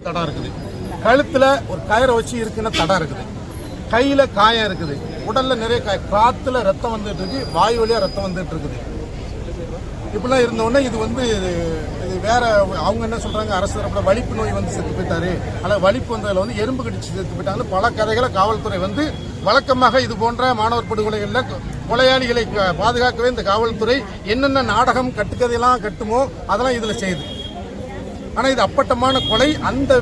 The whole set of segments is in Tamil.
தடம் இருக்குது, கழுத்துல ஒரு கயிறை வச்சு இருக்குன்னு தடம் இருக்குது, கையில காயம் இருக்குது, உடல்ல நிறைய காத்துல ரத்தம் வந்துட்டு இருக்கு, வாயு வழியா ரத்தம் வந்துட்டு இருக்குது. இப்படிலாம் இருந்தோடனே இது வேற அவங்க என்ன சொல்றாங்க, அரசு தரப்புல வலிப்பு நோய் வந்து செத்து போயிட்டாரு, அல்லது வலிப்பு வந்ததுல வந்து எறும்பு கடிச்சு செத்து போயிட்டாங்க. பல கதைகளை காவல்துறை வந்து வழக்கமாக இது போன்ற மாணவர் படுகொலைகள்ல கொலையாளிகளை பாதுகாக்கவே இந்த காவல்துறை என்னென்ன நாடகம் கட்டுக்கதையெல்லாம் கட்டுமோ அதெல்லாம் இதுல செய்யுது. ஆனா இது அப்பட்டமான கொலை. அந்த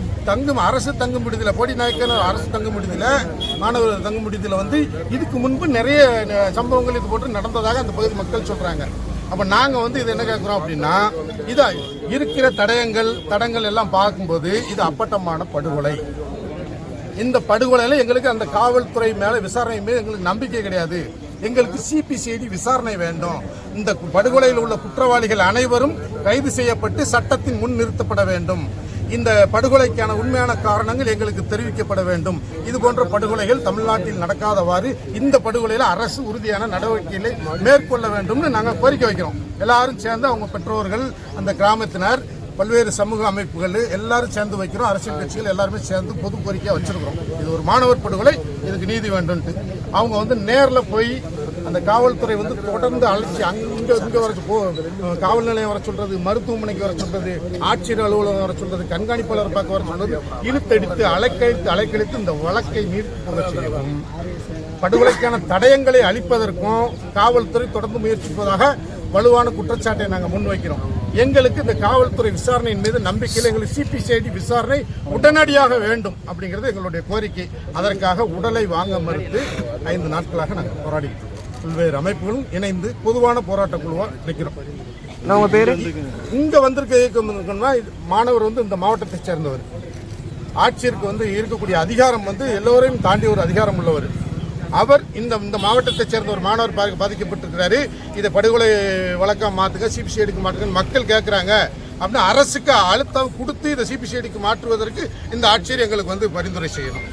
அரசு தங்கும் விடுதியில போடிநாயக்கன் அரசு தங்கும் விடுதியில மாணவர் தங்கும் விடுதியில வந்து இதுக்கு முன்பு நிறைய சம்பவங்கள் இது போன்று நடந்ததாக அந்த பகுதி மக்கள் சொல்றாங்க. அப்ப நாங்க வந்து இது என்ன கேட்கிறோம் அப்படின்னா, இத இருக்கிற தடங்கள் எல்லாம் பார்க்கும்போது இது அப்பட்டமான படுகொலை. இந்த படுகொலையில எங்களுக்கு அந்த காவல்துறை மேல விசாரணை மேல எங்களுக்கு நம்பிக்கை கிடையாது. எங்களுக்கு சிபிசிஐடி விசாரணை வேண்டும். இந்த படுகொலையில் உள்ள குற்றவாளிகள் அனைவரும் கைது செய்யப்பட்டு சட்டத்தின் முன் நிறுத்தப்பட வேண்டும். இந்த படுகொலைக்கான உண்மையான காரணங்கள் எங்களுக்கு தெரிவிக்கப்பட வேண்டும். இது போன்ற படுகொலைகள் தமிழ்நாட்டில் நடக்காதவாறு இந்த படுகொலையில அரசு உறுதியான நடவடிக்கைகளை மேற்கொள்ள வேண்டும்னு நாங்கள் கோரிக்கை வைக்கிறோம். எல்லாரும் சேர்ந்து அவங்க பெற்றோர்கள், அந்த கிராமத்தினர், பல்வேறு சமூக அமைப்புகள் எல்லாரும் சேர்ந்து வைக்கிறோம். அரசியல் கட்சிகள் எல்லாருமே சேர்ந்து பொது கோரிக்கையா வச்சிருக்கிறோம். இது ஒரு மாணவர் படுகொலை, இதுக்கு நீதி வேண்டும். அவங்க வந்து நேர்ல போய் அந்த காவல்துறை வந்து தொடர்ந்து அழைச்சி இங்க வர காவல் நிலையம் வர சொல்றது, மருத்துவமனைக்கு வர சொல்றது, ஆட்சியர் அலுவலகம் வர சொல்றது, கண்காணிப்பாளர் பார்க்க வர சொல்றது, இழுத்தடித்து அலைக்கழித்து இந்த வழக்கை நீர்த்து போக செய்யவும், படுகொலைக்கான தடயங்களை அளிப்பதற்கும் காவல்துறை தொடர்ந்து முயற்சிப்பதாக வலுவான குற்றச்சாட்டை நாங்கள் முன்வைக்கிறோம். எங்களுக்கு இந்த காவல்துறை விசாரணையின் மீது நம்பிக்கையில் எங்களுக்கு சிபிசிஐடி விசாரணை உடனடியாக வேண்டும் அப்படிங்கிறது எங்களுடைய கோரிக்கை. அதற்காக உடலை வாங்க மறுத்து 5 நாட்களாக நாங்கள் போராடிக்கிட்டு இருக்கோம். பல்வேறு அமைப்புகளும் இணைந்து பொதுவான போராட்ட குழுவாக நிற்கிறோம். இங்க வந்திருக்க மாணவர் வந்து இந்த மாவட்டத்தை சேர்ந்தவர். ஆட்சியருக்கு வந்து இருக்கக்கூடிய அதிகாரம் வந்து எல்லோரையும் தாண்டி ஒரு அதிகாரம் உள்ளவர். அவர் இந்த மாவட்டத்தை சேர்ந்த ஒரு மாணவர் பாதிக்கப்பட்டிருக்கிறாரு, இதை படுகொலை வழக்கா மாத்துங்க, சிபிசிஐடிக்கு மாற்றுங்க மக்கள் கேட்கிறாங்க அப்படின்னு அரசுக்கு அழுத்தம் கொடுத்து இதை சிபிசிஐடிக்கு மாற்றுவதற்கு இந்த ஆட்சியர் எங்களுக்கு வந்து பரிந்துரை செய்யணும்.